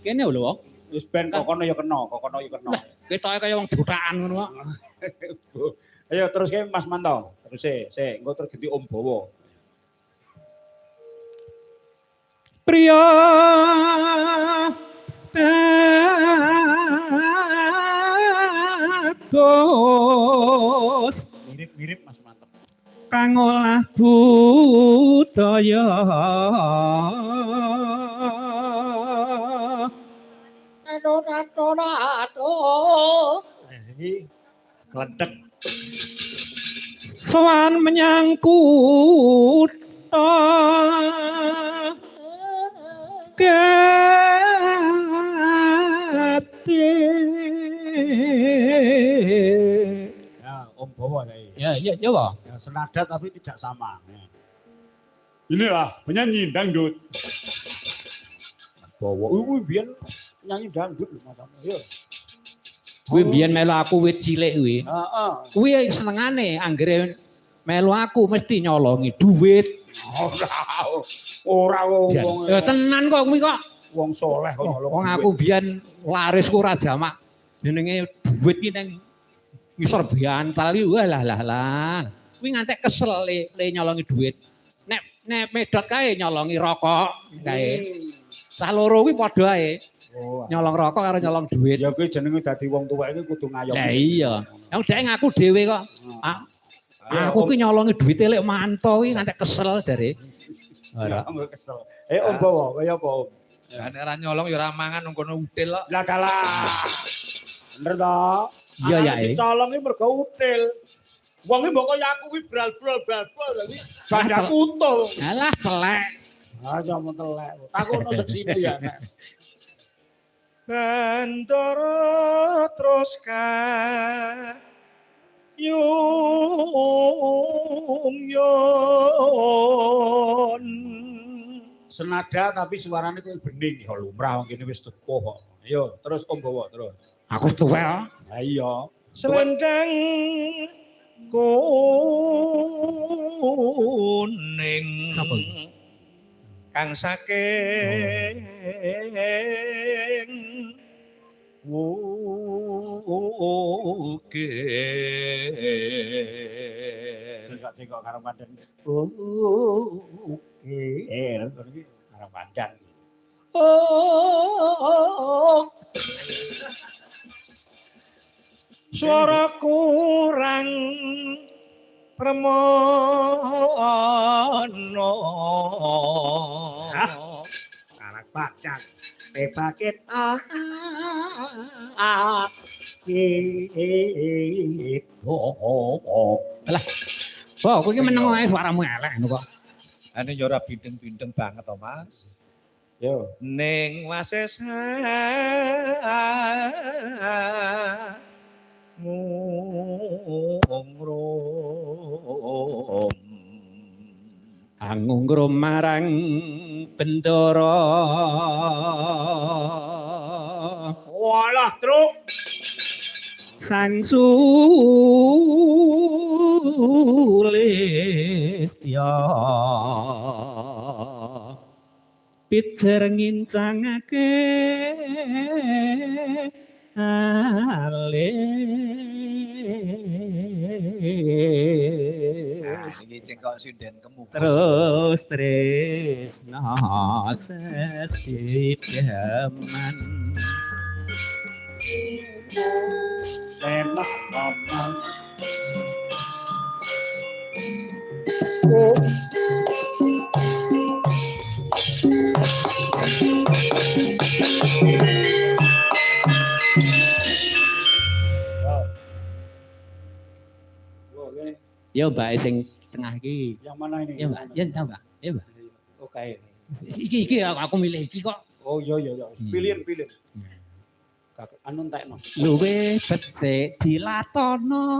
Kene lho. Wis ben kokono ya kena, kokono ya kena. Lah, ketoke kaya wong jutaan ngono kok. Ayo terus ke Mas Manto. Terus engko terus ganti Om Bowo. Priya Gus Mirip-mirip Mas Manto. kang olah budaya Kledek. sowan menyangkut kate Ya, Om Bowo saya. ya kok Ya, senada tapi tidak sama. Inilah penyanyi dangdut. Mas Bowo, biar nyanyi dangdut Mas Bowo. Yo. kuwi mbiyen melu aku wit cilik kuwi. Heeh. Kuwi senengane anggere melu aku mesti nyolongi duit. Ora wong. Ya tenan kok kuwi kok. Wong soleh kok nyolong. Wong aku biyen laris ku ora jamak. Jenenge duit ki ning ngisor bantal iki lah. Kuwi ngantek kesel le nyolongi duit. Nek medhot kae nyolongi rokok kae. Sah loro kuwi padha ae. Nyolong rokok karo nyolong duit. Ya kuwi jenenge dadi wong tuwek iki kudu ngayomi. Lah iya. Yang dhek ngaku dhewe kok. Aku ki nyolongi duit lek manto kuwi ngantek kesel dari. Ora kesel. Om Bowo, kaya apa Om? Ya nek ora nyolong ya ora mangan nang kono util kok. Lah dalah. Bener to? Iya ya. Dicolong iki mergo util. Wong iki mbok kaya aku kuwi bral-bral lagi bandak utul. Alah telek. Aja mentelek. Takono seksine ya nek. Bandara terus yung senada tapi suarane kuwi bening ya lumrah wong kene wis tuwa kok. Ayo terus Om Bowo terus. Aku wis tuwek kok. Lah iya. selendang kuning Sapa? kang saking Singkok karo pandan. Oke. Karo pandan. Suara kurang premono Anak pandan. Paket Lah. Oh, kowe iki meneng ae suaramu elek ngono kok. ane yo ora bindeng-bindeng banget to Mas. Yo. Ning wasesa ngrom Angungrum marang bendara. Walah, truk. Sang Sulistya pijer ngincangake alis iki cengkok sinden kemukus. terus tresna sesideman Enak ngomong. Ya Mbak sing tengah iki. Yang mana ini? Ya Mbak, ya tahu Mbak. Ya Mbak. Oke. Iki aku milih iki kok. Oh iya. Pilih. Anu entekno. Luwe becik dilatono.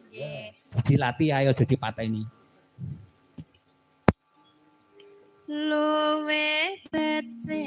Nggih. Dilatih ayo aja dipateni. Luwe becik